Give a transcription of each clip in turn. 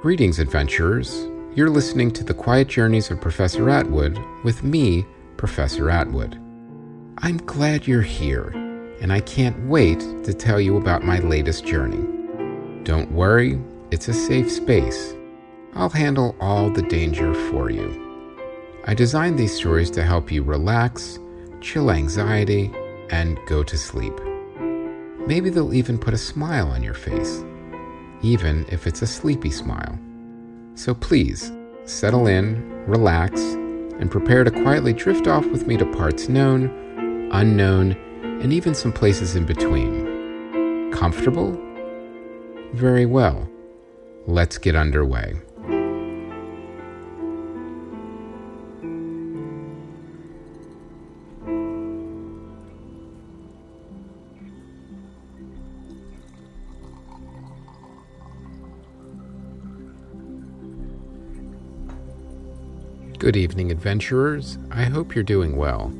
Greetings, adventurers. You're listening to The Quiet Journeys of Professor Atwood with me, Professor Atwood. I'm glad you're here, and I can't wait to tell you about my latest journey. Don't worry, it's a safe space. I'll handle all the danger for you. I designed these stories to help you relax, chill anxiety, and go to sleep. Maybe they'll even put a smile on your face, even if it's a sleepy smile. So please, settle in, relax, and prepare to quietly drift off with me to parts known, unknown, and even some places in between. Comfortable? Very well. Let's get underway. Good evening, adventurers. I hope you're doing well.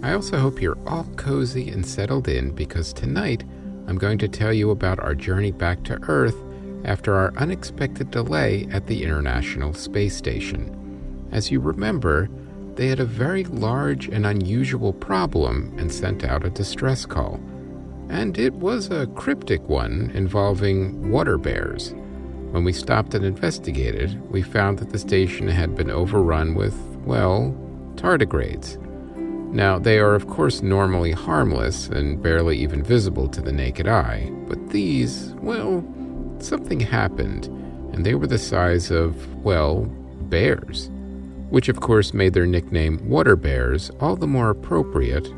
I also hope you're all cozy and settled in because tonight I'm going to tell you about our journey back to Earth after our unexpected delay at the International Space Station. As you remember, they had a very large and unusual problem and sent out a distress call. And it was a cryptic one involving water bears. When we stopped and investigated, we found that the station had been overrun with, well, tardigrades. Now, they are of course normally harmless and barely even visible to the naked eye, but these, well, something happened, and they were the size of, well, bears, which of course made their nickname water bears all the more appropriate,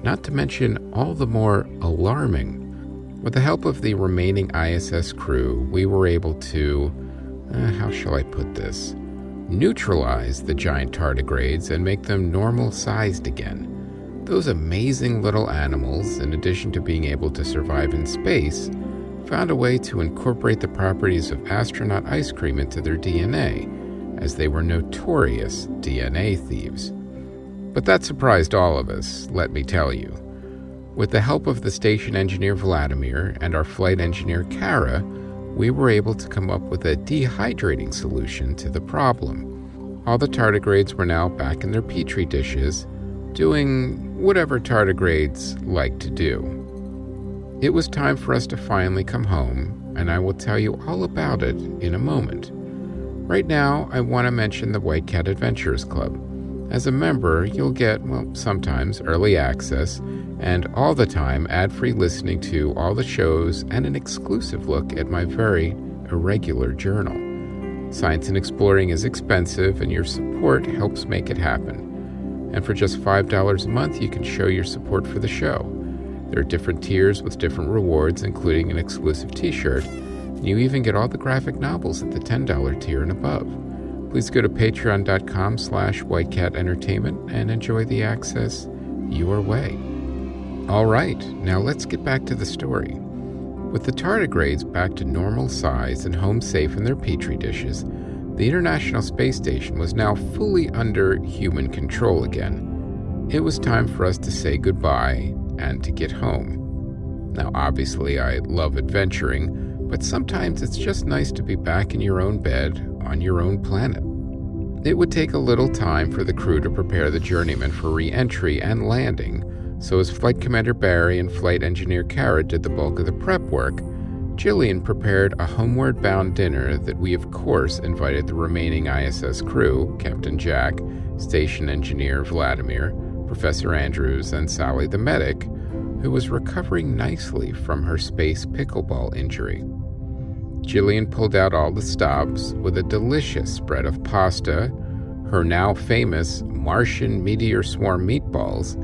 not to mention all the more alarming. With the help of the remaining ISS crew, we were able to, how shall I put this, neutralize the giant tardigrades and make them normal-sized again. Those amazing little animals, in addition to being able to survive in space, found a way to incorporate the properties of astronaut ice cream into their DNA, as they were notorious DNA thieves. But that surprised all of us, let me tell you. With the help of the station engineer Vladimir and our flight engineer Kara, we were able to come up with a dehydrating solution to the problem. All the tardigrades were now back in their petri dishes, doing whatever tardigrades like to do. It was time for us to finally come home, and I will tell you all about it in a moment. Right now, I want to mention the White Cat Adventurers Club. As a member, you'll get, well, sometimes early access, and all the time ad-free listening to all the shows and an exclusive look at my very irregular journal. Science and exploring is expensive, and your support helps make it happen. And for just $5 a month, you can show your support for the show. There are different tiers with different rewards, including an exclusive t-shirt. You even get all the graphic novels at the $10 tier and above. Please go to patreon.com/whitecatentertainment and enjoy the access your way. All right, now let's get back to the story. With the tardigrades back to normal size and home safe in their petri dishes, the International Space Station was now fully under human control again. It was time for us to say goodbye and to get home. Now, obviously, I love adventuring, but sometimes it's just nice to be back in your own bed on your own planet. It would take a little time for the crew to prepare the journeyman for re-entry and landing, so as Flight Commander Barry and Flight Engineer Kara did the bulk of the prep work, Jillian prepared a homeward-bound dinner that we of course invited the remaining ISS crew, Captain Jack, Station Engineer Vladimir, Professor Andrews, and Sally the medic, who was recovering nicely from her space pickleball injury. Jillian pulled out all the stops with a delicious spread of pasta, her now famous Martian meteor swarm meatballs,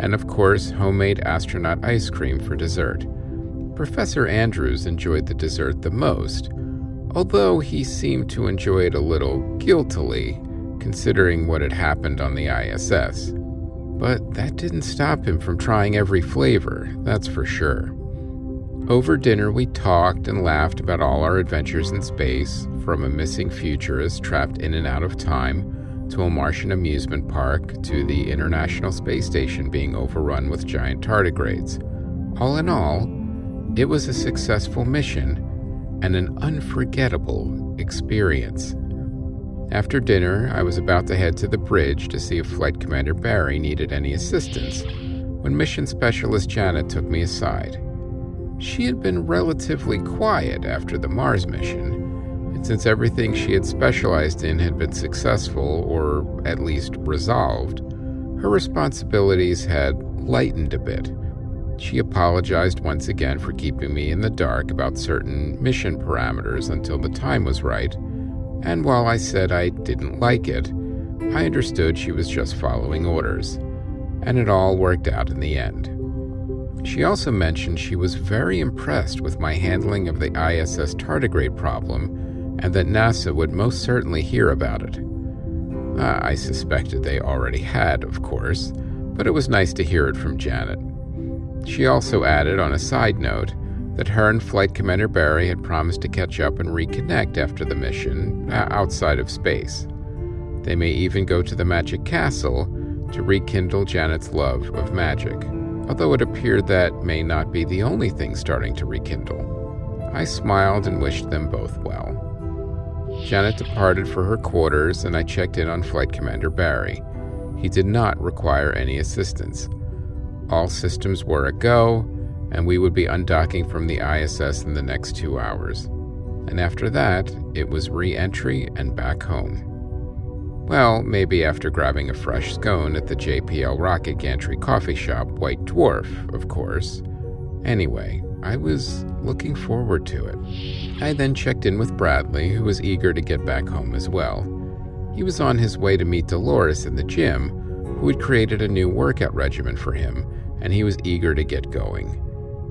and of course homemade astronaut ice cream for dessert. Professor Andrews enjoyed the dessert the most, although he seemed to enjoy it a little guiltily, considering what had happened on the ISS. But that didn't stop him from trying every flavor, that's for sure. Over dinner, we talked and laughed about all our adventures in space, from a missing futurist trapped in and out of time, to a Martian amusement park, to the International Space Station being overrun with giant tardigrades. All in all, it was a successful mission, and an unforgettable experience. After dinner, I was about to head to the bridge to see if Flight Commander Barry needed any assistance when Mission Specialist Janet took me aside. She had been relatively quiet after the Mars mission, and since everything she had specialized in had been successful, or at least resolved, her responsibilities had lightened a bit. She apologized once again for keeping me in the dark about certain mission parameters until the time was right, and while I said I didn't like it, I understood she was just following orders, and it all worked out in the end. She also mentioned she was very impressed with my handling of the ISS tardigrade problem, and that NASA would most certainly hear about it. I suspected they already had, of course, but it was nice to hear it from Janet. She also added, on a side note, that her and Flight Commander Barry had promised to catch up and reconnect after the mission, outside of space. They may even go to the Magic Castle to rekindle Janet's love of magic, although it appeared that may not be the only thing starting to rekindle. I smiled and wished them both well. Janet departed for her quarters, and I checked in on Flight Commander Barry. He did not require any assistance. All systems were a go, and we would be undocking from the ISS in the next 2 hours. And after that, it was re-entry and back home. Well, maybe after grabbing a fresh scone at the JPL Rocket Gantry coffee shop, White Dwarf, of course. Anyway, I was looking forward to it. I then checked in with Bradley, who was eager to get back home as well. He was on his way to meet Dolores in the gym, who had created a new workout regimen for him, and he was eager to get going.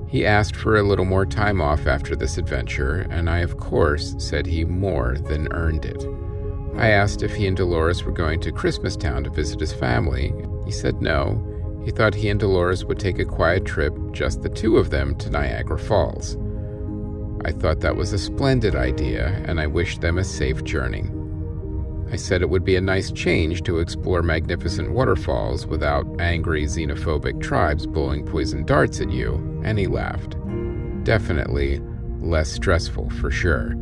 He asked for a little more time off after this adventure, and I, of course, said he more than earned it. I asked if he and Dolores were going to Christmastown to visit his family. He said no. He thought he and Dolores would take a quiet trip, just the two of them, to Niagara Falls. I thought that was a splendid idea, and I wished them a safe journey. I said it would be a nice change to explore magnificent waterfalls without angry xenophobic tribes blowing poison darts at you, and he laughed. Definitely less stressful for sure.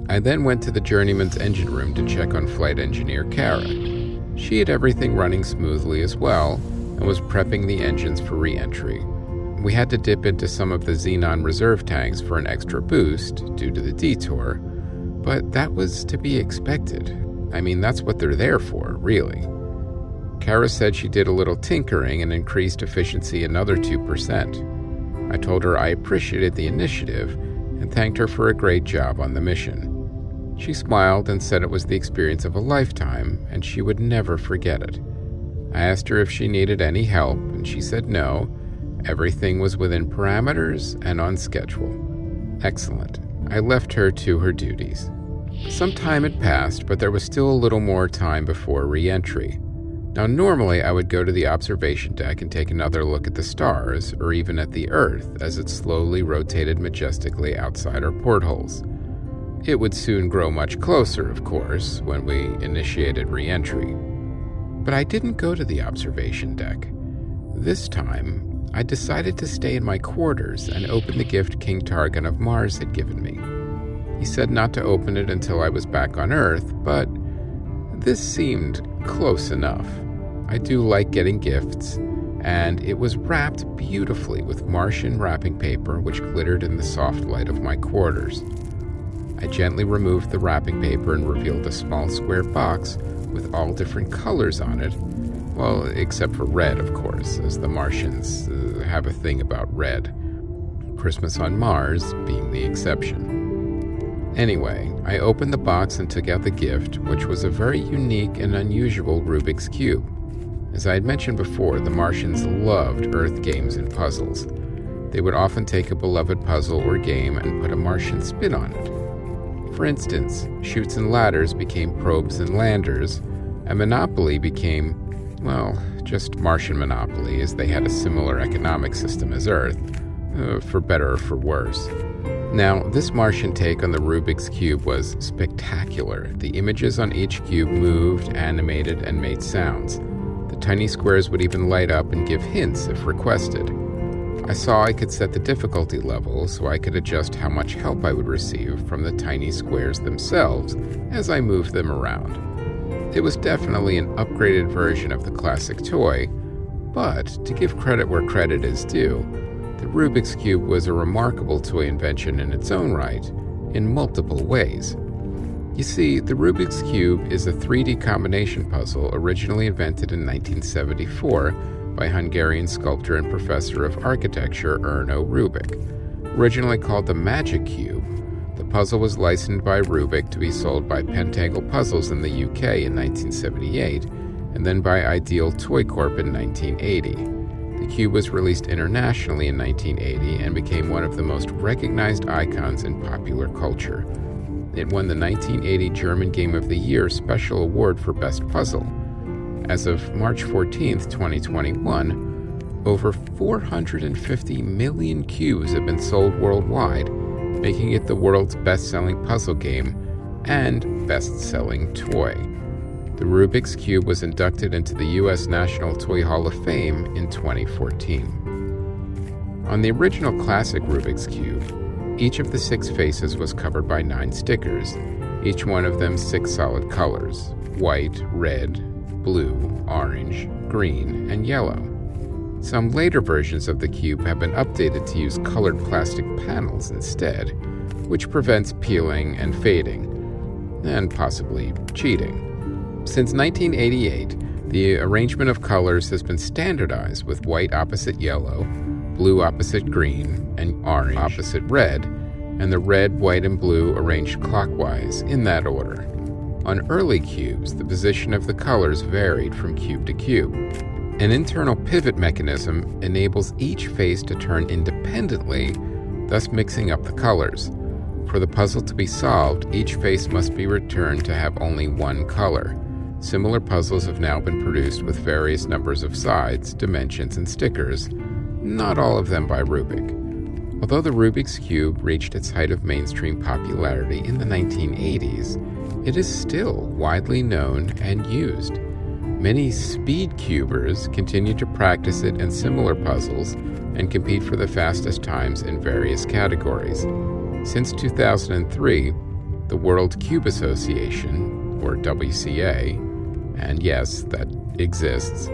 I then went to the journeyman's engine room to check on flight engineer Kara. She had everything running smoothly as well, and was prepping the engines for re-entry. We had to dip into some of the xenon reserve tanks for an extra boost due to the detour, but that was to be expected. I mean, that's what they're there for, really. Kara said she did a little tinkering and increased efficiency another 2%. I told her I appreciated the initiative and thanked her for a great job on the mission. She smiled and said it was the experience of a lifetime and she would never forget it. I asked her if she needed any help, and she said no. Everything was within parameters and on schedule. Excellent. I left her to her duties. Some time had passed, but there was still a little more time before re-entry. Now, normally I would go to the observation deck and take another look at the stars, or even at the Earth as it slowly rotated majestically outside our portholes. It would soon grow much closer, of course, when we initiated re-entry. But I didn't go to the observation deck. This time, I decided to stay in my quarters and open the gift King Targon of Mars had given me. He said not to open it until I was back on Earth, but this seemed close enough. I do like getting gifts, and it was wrapped beautifully with Martian wrapping paper which glittered in the soft light of my quarters. I gently removed the wrapping paper and revealed a small square box with all different colors on it. Well, except for red, of course, as the Martians have a thing about red. Christmas on Mars being the exception. Anyway, I opened the box and took out the gift, which was a very unique and unusual Rubik's Cube. As I had mentioned before, the Martians loved Earth games and puzzles. They would often take a beloved puzzle or game and put a Martian spin on it. For instance, Chutes and Ladders became Probes and Landers, and Monopoly became, well, just Martian Monopoly, as they had a similar economic system as Earth, for better or for worse. Now, this Martian take on the Rubik's Cube was spectacular. The images on each cube moved, animated, and made sounds. The tiny squares would even light up and give hints if requested. I saw I could set the difficulty level so I could adjust how much help I would receive from the tiny squares themselves as I moved them around. It was definitely an upgraded version of the classic toy, but to give credit where credit is due, the Rubik's Cube was a remarkable toy invention in its own right, in multiple ways. You see, the Rubik's Cube is a 3D combination puzzle originally invented in 1974 by Hungarian sculptor and professor of architecture Erno Rubik. Originally called the Magic Cube, the puzzle was licensed by Rubik to be sold by Pentangle Puzzles in the UK in 1978, and then by Ideal Toy Corp in 1980. The cube was released internationally in 1980 and became one of the most recognized icons in popular culture. It won the 1980 German Game of the Year Special Award for Best Puzzle. As of March 14, 2021, over 450 million cubes have been sold worldwide, making it the world's best-selling puzzle game and best-selling toy. The Rubik's Cube was inducted into the U.S. National Toy Hall of Fame in 2014. On the original classic Rubik's Cube, each of the 6 faces was covered by 9 stickers, each one of them 6 solid colors: white, red, blue, orange, green, and yellow. Some later versions of the cube have been updated to use colored plastic panels instead, which prevents peeling and fading, and possibly cheating. Since 1988, the arrangement of colors has been standardized with white opposite yellow, blue opposite green, and orange opposite red, and the red, white, and blue arranged clockwise in that order. On early cubes, the position of the colors varied from cube to cube. An internal pivot mechanism enables each face to turn independently, thus mixing up the colors. For the puzzle to be solved, each face must be returned to have only one color. Similar puzzles have now been produced with various numbers of sides, dimensions, and stickers, not all of them by Rubik. Although the Rubik's Cube reached its height of mainstream popularity in the 1980s, it is still widely known and used. Many speed cubers continue to practice it in similar puzzles and compete for the fastest times in various categories. Since 2003, the World Cube Association, or WCA, and yes, that exists,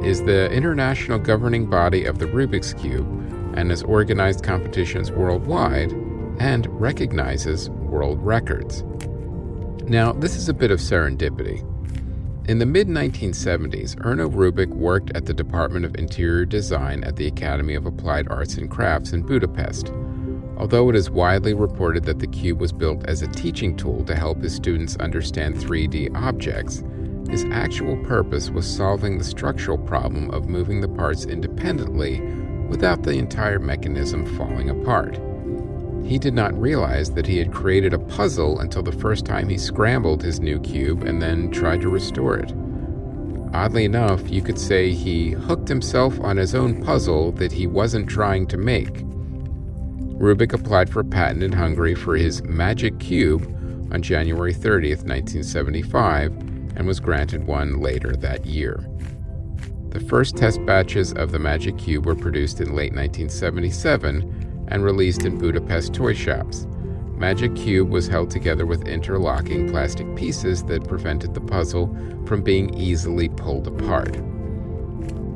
is the international governing body of the Rubik's Cube and has organized competitions worldwide and recognizes world records. Now, this is a bit of serendipity. In the mid-1970s, Erno Rubik worked at the Department of Interior Design at the Academy of Applied Arts and Crafts in Budapest. Although it is widely reported that the cube was built as a teaching tool to help his students understand 3D objects, his actual purpose was solving the structural problem of moving the parts independently without the entire mechanism falling apart. He did not realize that he had created a puzzle until the first time he scrambled his new cube and then tried to restore it. Oddly enough, you could say he hooked himself on his own puzzle that he wasn't trying to make. Rubik applied for a patent in Hungary for his Magic Cube on January 30th, 1975, and was granted one later that year. The first test batches of the Magic Cube were produced in late 1977 and released in Budapest toy shops. Magic Cube was held together with interlocking plastic pieces that prevented the puzzle from being easily pulled apart.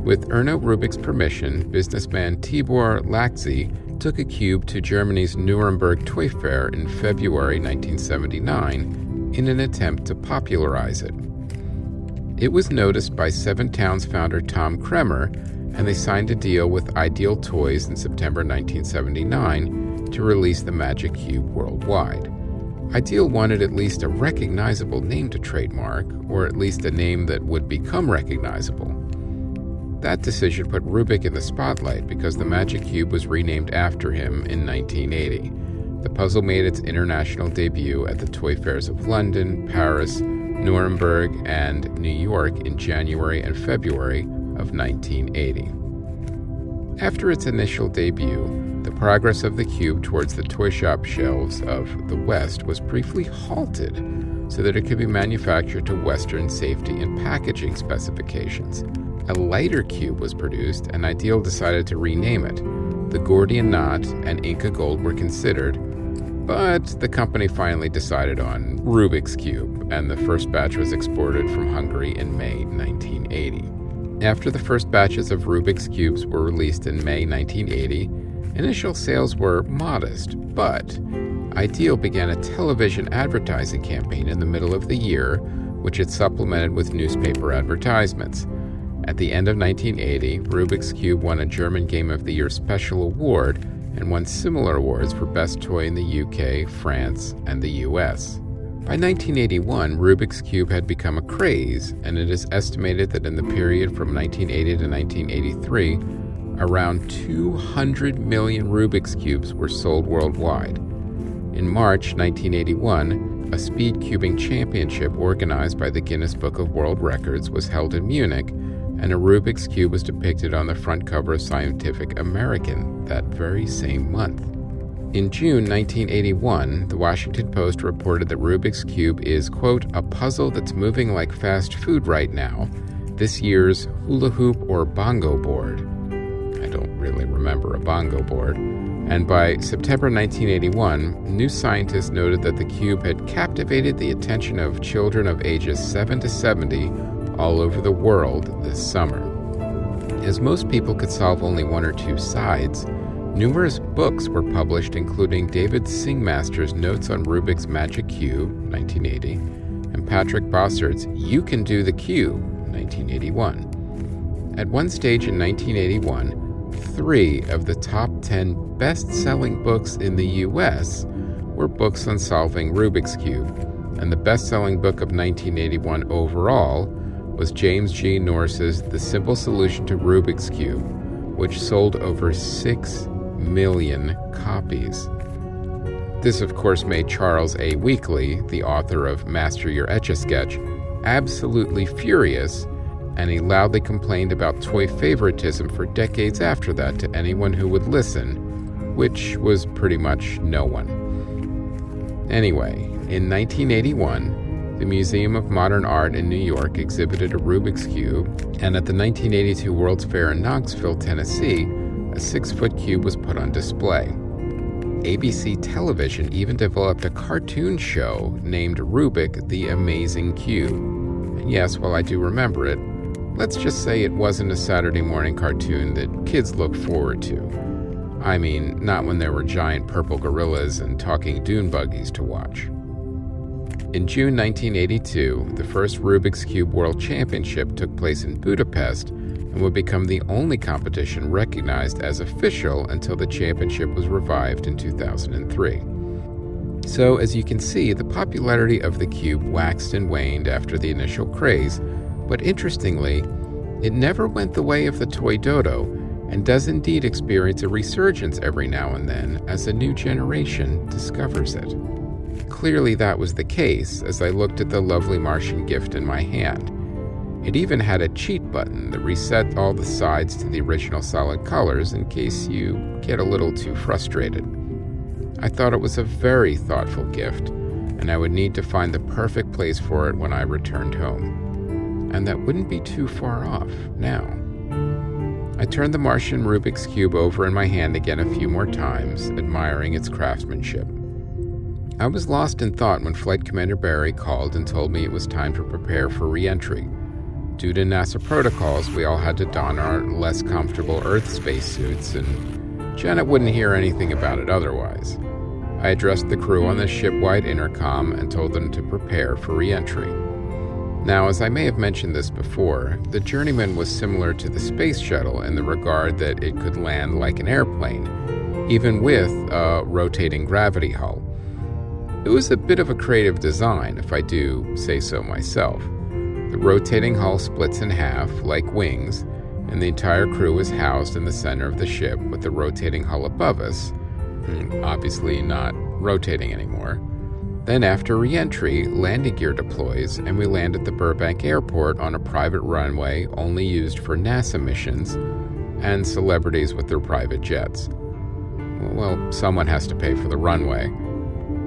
With Erno Rubik's permission, businessman Tibor Lachzy took a cube to Germany's Nuremberg Toy Fair in February 1979 in an attempt to popularize it. It was noticed by Seven Towns founder Tom Kremer, and they signed a deal with Ideal Toys in September 1979 to release the Magic Cube worldwide. Ideal wanted at least a recognizable name to trademark, or at least a name that would become recognizable. That decision put Rubik in the spotlight because the Magic Cube was renamed after him in 1980. The puzzle made its international debut at the toy fairs of London, Paris, Nuremberg, and New York in January and February of 1980. After its initial debut, the progress of the cube towards the toy shop shelves of the West was briefly halted so that it could be manufactured to Western safety and packaging specifications, a lighter cube was produced, and Ideal decided to rename it. The Gordian Knot and Inca Gold were considered, but the company finally decided on Rubik's Cube, and the first batch was exported from Hungary in May 1980. After the first batches of Rubik's Cubes were released in May 1980, initial sales were modest, but Ideal began a television advertising campaign in the middle of the year, which it supplemented with newspaper advertisements. At the end of 1980, Rubik's Cube won a German Game of the Year Special Award and won similar awards for Best Toy in the UK, France, and the US. By 1981, Rubik's Cube had become a craze, and it is estimated that in the period from 1980 to 1983, around 200 million Rubik's Cubes were sold worldwide. In March 1981, a speed cubing championship organized by the Guinness Book of World Records was held in Munich, and a Rubik's Cube was depicted on the front cover of Scientific American that very same month. In June 1981, the Washington Post reported that Rubik's Cube is, quote, a puzzle that's moving like fast food right now, this year's hula hoop or bongo board. I don't really remember a bongo board. And by September 1981, new scientists noted that the cube had captivated the attention of children of ages 7 to 70 all over the world this summer. As most people could solve only one or two sides, numerous books were published, including David Singmaster's Notes on Rubik's Magic Cube, 1980, and Patrick Bossard's You Can Do the Cube, 1981. At one stage in 1981, 3 of the top 10 best-selling books in the U.S. were books on solving Rubik's Cube, and the best-selling book of 1981 overall was James G. Norris's The Simple Solution to Rubik's Cube, which sold over 6 million copies. This, of course, made Charles A. Weekly, the author of Master Your Etch-a-Sketch, absolutely furious, and he loudly complained about toy favoritism for decades after that to anyone who would listen, which was pretty much no one. Anyway, in 1981, the Museum of Modern Art in New York exhibited a Rubik's Cube, and at the 1982 World's Fair in Knoxville, Tennessee, a 6-foot cube was put on display. ABC Television even developed a cartoon show named Rubik the Amazing Cube. And yes, while I do remember it, let's just say it wasn't a Saturday morning cartoon that kids look forward to. I mean, not when there were giant purple gorillas and talking dune buggies to watch. In June 1982, the first Rubik's Cube World Championship took place in Budapest and would become the only competition recognized as official until the championship was revived in 2003. So, as you can see, the popularity of the cube waxed and waned after the initial craze, but interestingly, it never went the way of the toy dodo and does indeed experience a resurgence every now and then as a new generation discovers it. Clearly that was the case as I looked at the lovely Martian gift in my hand. It even had a cheat button that reset all the sides to the original solid colors in case you get a little too frustrated. I thought it was a very thoughtful gift, and I would need to find the perfect place for it when I returned home. And that wouldn't be too far off now. I turned the Martian Rubik's Cube over in my hand again a few more times, admiring its craftsmanship. I was lost in thought when Flight Commander Barry called and told me it was time to prepare for re-entry. Due to NASA protocols, we all had to don our less comfortable Earth spacesuits, and Janet wouldn't hear anything about it otherwise. I addressed the crew on the ship-wide intercom and told them to prepare for re-entry. Now, as I may have mentioned this before, the Journeyman was similar to the Space Shuttle in the regard that it could land like an airplane, even with a rotating gravity hull. It was a bit of a creative design, if I do say so myself. The rotating hull splits in half, like wings, and the entire crew is housed in the center of the ship with the rotating hull above us, obviously not rotating anymore. Then after re-entry, landing gear deploys, and we land at the Burbank Airport on a private runway only used for NASA missions and celebrities with their private jets. Well, someone has to pay for the runway.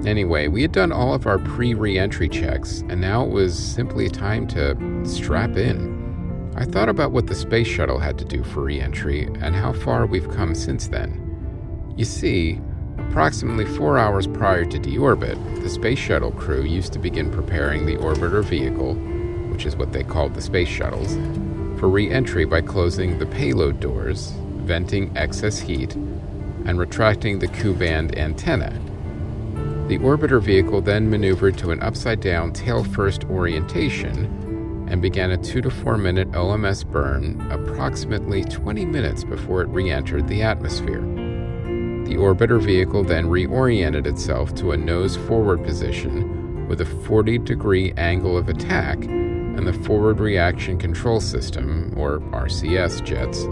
Anyway, we had done all of our pre-re-entry checks, and now it was simply time to strap in. I thought about what the space shuttle had to do for re-entry and how far we've come since then. You see, approximately 4 hours prior to deorbit, the space shuttle crew used to begin preparing the orbiter vehicle, which is what they called the space shuttles, for re-entry by closing the payload doors, venting excess heat, and retracting the Q-band antenna. The orbiter vehicle then maneuvered to an upside-down tail-first orientation and began a 2 to 4 minute OMS burn approximately 20 minutes before it re-entered the atmosphere. The orbiter vehicle then reoriented itself to a nose-forward position with a 40-degree angle of attack, and the Forward Reaction Control System, or RCS, jets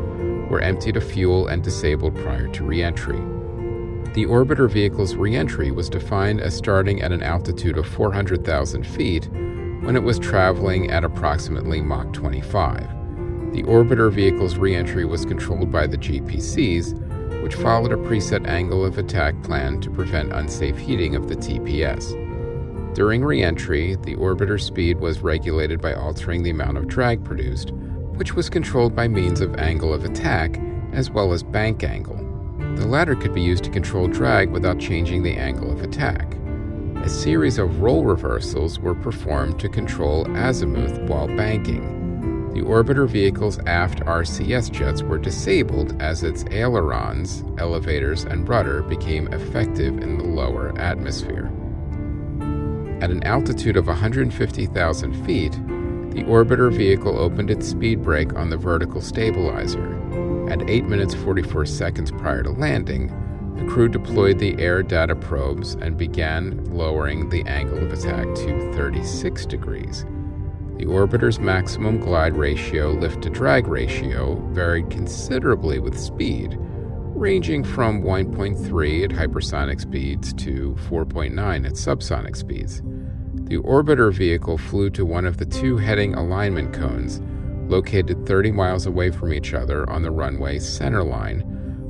were emptied of fuel and disabled prior to re-entry. The orbiter vehicle's re-entry was defined as starting at an altitude of 400,000 feet when it was traveling at approximately Mach 25. The orbiter vehicle's re-entry was controlled by the GPCs, which followed a preset angle of attack plan to prevent unsafe heating of the TPS. During re-entry, the orbiter speed was regulated by altering the amount of drag produced, which was controlled by means of angle of attack as well as bank angle. The latter could be used to control drag without changing the angle of attack. A series of role reversals were performed to control azimuth while banking. The orbiter vehicle's aft RCS jets were disabled as its ailerons, elevators, and rudder became effective in the lower atmosphere. At an altitude of 150,000 feet, the orbiter vehicle opened its speed brake on the vertical stabilizer. At 8 minutes 44 seconds prior to landing, the crew deployed the air data probes and began lowering the angle of attack to 36 degrees. The orbiter's maximum glide ratio lift-to-drag ratio varied considerably with speed, ranging from 1.3 at hypersonic speeds to 4.9 at subsonic speeds. The orbiter vehicle flew to one of the two heading alignment cones, located 30 miles away from each other on the runway's center line,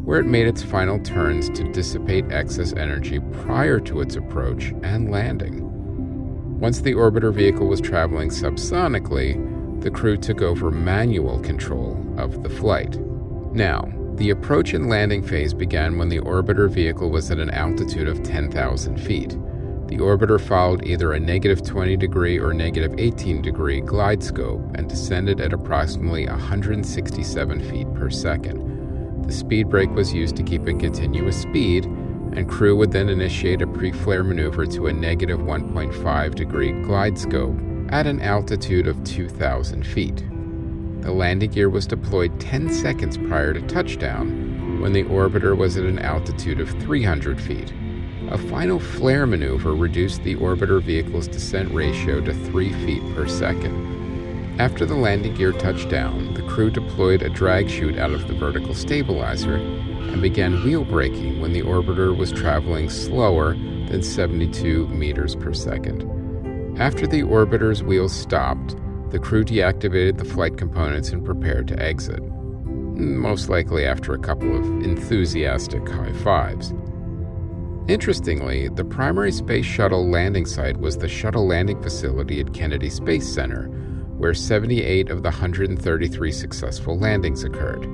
where it made its final turns to dissipate excess energy prior to its approach and landing. Once the orbiter vehicle was traveling subsonically, the crew took over manual control of the flight. Now, the approach and landing phase began when the orbiter vehicle was at an altitude of 10,000 feet. The orbiter followed either a -20 degree or -18 degree glide scope and descended at approximately 167 feet per second. The speed brake was used to keep a continuous speed, and crew would then initiate a pre-flare maneuver to a -1.5 degree glide scope at an altitude of 2,000 feet. The landing gear was deployed 10 seconds prior to touchdown when the orbiter was at an altitude of 300 feet. A final flare maneuver reduced the orbiter vehicle's descent ratio to 3 feet per second. After the landing gear touched down, the crew deployed a drag chute out of the vertical stabilizer and began wheel braking when the orbiter was traveling slower than 72 meters per second. After the orbiter's wheels stopped, the crew deactivated the flight components and prepared to exit, most likely after a couple of enthusiastic high fives. Interestingly, the primary space shuttle landing site was the shuttle landing facility at Kennedy Space Center, where 78 of the 133 successful landings occurred.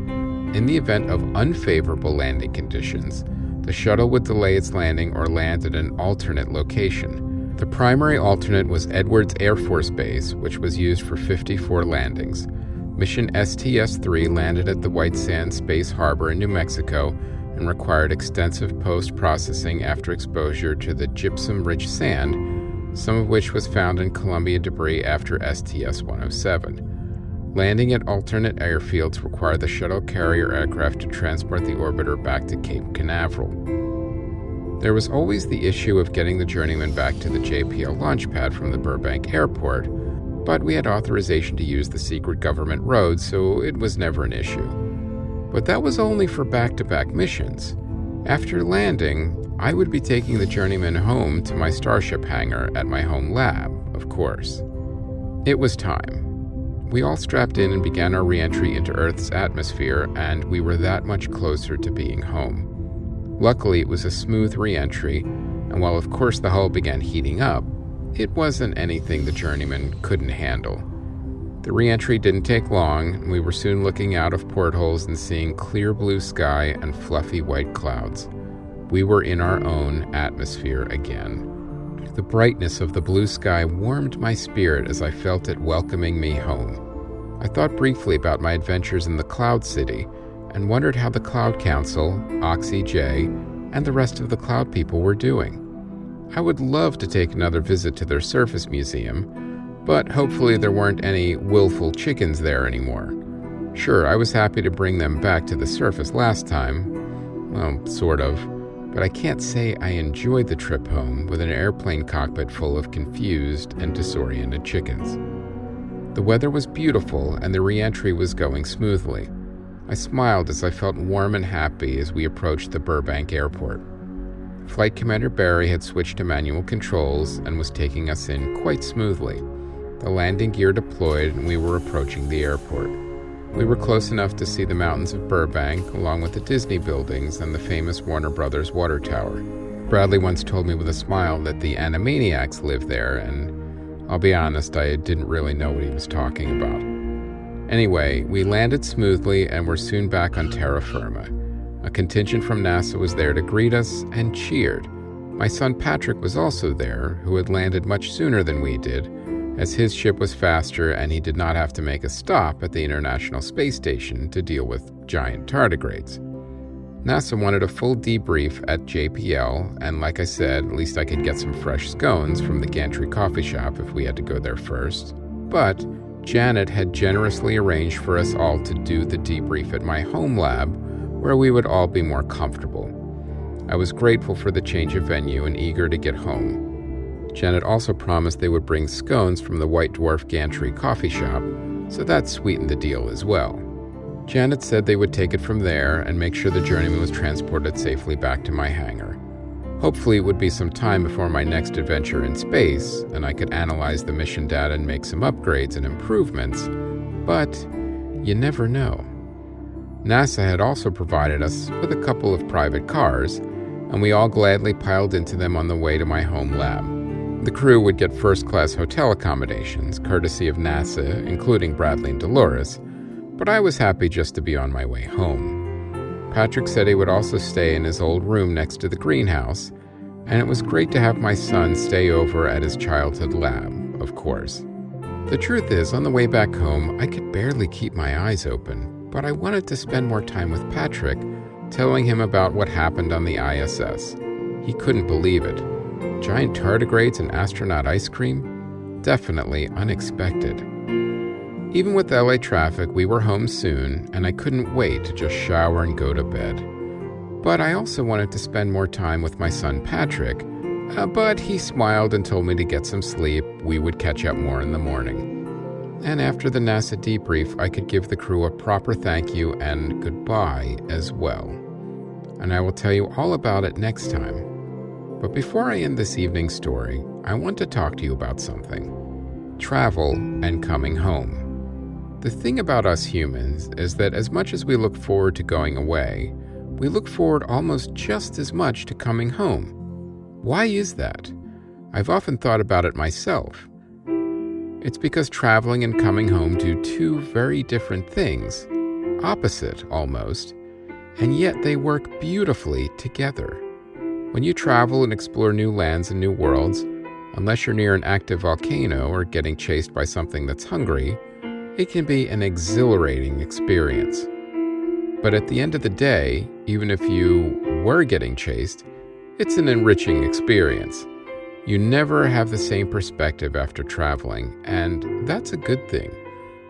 In the event of unfavorable landing conditions, the shuttle would delay its landing or land at an alternate location. The primary alternate was Edwards Air Force Base, which was used for 54 landings. Mission STS-3 landed at the White Sands Space Harbor in New Mexico and required extensive post-processing after exposure to the gypsum-rich sand, some of which was found in Columbia debris after STS-107. Landing at alternate airfields required the shuttle carrier aircraft to transport the orbiter back to Cape Canaveral. There was always the issue of getting the journeyman back to the JPL launch pad from the Burbank airport, but we had authorization to use the secret government road, so it was never an issue. But that was only for back-to-back missions. After landing, I would be taking the journeyman home to my Starship hangar at my home lab, of course. It was time. We all strapped in and began our re-entry into Earth's atmosphere, and we were that much closer to being home. Luckily, it was a smooth re-entry, and while of course the hull began heating up, it wasn't anything the journeyman couldn't handle. The re-entry didn't take long, and we were soon looking out of portholes and seeing clear blue sky and fluffy white clouds. We were in our own atmosphere again. The brightness of the blue sky warmed my spirit as I felt it welcoming me home. I thought briefly about my adventures in the Cloud City and wondered how the Cloud Council, Oxy J, and the rest of the Cloud people were doing. I would love to take another visit to their surface museum, but hopefully there weren't any willful chickens there anymore. Sure, I was happy to bring them back to the surface last time. Well, sort of. But I can't say I enjoyed the trip home with an airplane cockpit full of confused and disoriented chickens. The weather was beautiful and the re-entry was going smoothly. I smiled as I felt warm and happy as we approached the Burbank airport. Flight Commander Barry had switched to manual controls and was taking us in quite smoothly. The landing gear deployed and we were approaching the airport. We were close enough to see the mountains of Burbank, along with the Disney buildings and the famous Warner Brothers water tower. Bradley once told me with a smile that the Animaniacs live there, and I'll be honest, I didn't really know what he was talking about. Anyway, we landed smoothly and were soon back on terra firma. A contingent from NASA was there to greet us and cheered. My son Patrick was also there, who had landed much sooner than we did, as his ship was faster and he did not have to make a stop at the International Space Station to deal with giant tardigrades. NASA wanted a full debrief at JPL, and like I said, at least I could get some fresh scones from the Gantry coffee shop if we had to go there first. But Janet had generously arranged for us all to do the debrief at my home lab, where we would all be more comfortable. I was grateful for the change of venue and eager to get home. Janet also promised they would bring scones from the White Dwarf Gantry coffee shop, so that sweetened the deal as well. Janet said they would take it from there and make sure the journeyman was transported safely back to my hangar. Hopefully it would be some time before my next adventure in space, and I could analyze the mission data and make some upgrades and improvements, but you never know. NASA had also provided us with a couple of private cars, and we all gladly piled into them on the way to my home lab. The crew would get first-class hotel accommodations, courtesy of NASA, including Bradley and Dolores, but I was happy just to be on my way home. Patrick said he would also stay in his old room next to the greenhouse, and it was great to have my son stay over at his childhood lab, of course. The truth is, on the way back home, I could barely keep my eyes open, but I wanted to spend more time with Patrick, telling him about what happened on the ISS. He couldn't believe it. Giant tardigrades and astronaut ice cream? Definitely unexpected. Even with LA traffic, we were home soon, and I couldn't wait to just shower and go to bed. But I also wanted to spend more time with my son Patrick, but he smiled and told me to get some sleep. We would catch up more in the morning. And after the NASA debrief, I could give the crew a proper thank you and goodbye as well. And I will tell you all about it next time. But before I end this evening's story, I want to talk to you about something. Travel and coming home. The thing about us humans is that as much as we look forward to going away, we look forward almost just as much to coming home. Why is that? I've often thought about it myself. It's because traveling and coming home do two very different things, opposite almost, and yet they work beautifully together. When you travel and explore new lands and new worlds, unless you're near an active volcano or getting chased by something that's hungry, it can be an exhilarating experience. But at the end of the day, even if you were getting chased, it's an enriching experience. You never have the same perspective after traveling, and that's a good thing.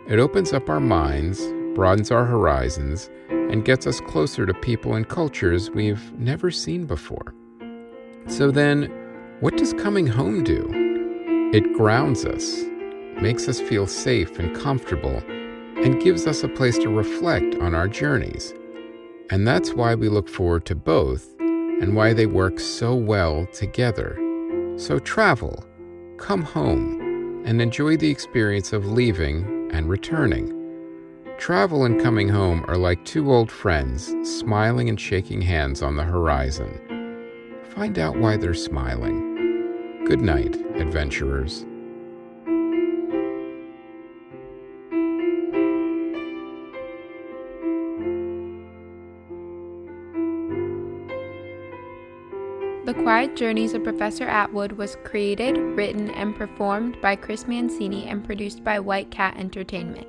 It opens up our minds, broadens our horizons, and gets us closer to people and cultures we've never seen before. So then, what does coming home do? It grounds us, makes us feel safe and comfortable, and gives us a place to reflect on our journeys. And that's why we look forward to both, and why they work so well together. So travel, come home, and enjoy the experience of leaving and returning. Travel and coming home are like two old friends smiling and shaking hands on the horizon. Find out why they're smiling. Good night, adventurers. The Quiet Journeys of Professor Atwood was created, written, and performed by Chris Mancini and produced by White Cat Entertainment.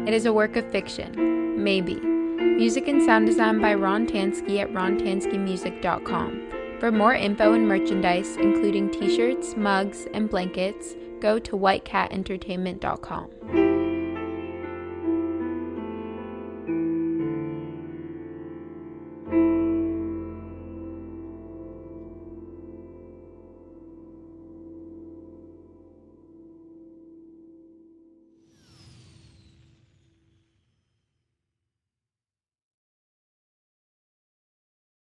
It is a work of fiction. Maybe. Music and sound design by Ron Tansky at rontanskymusic.com. For more info and merchandise, including t-shirts, mugs, and blankets, go to whitecatentertainment.com.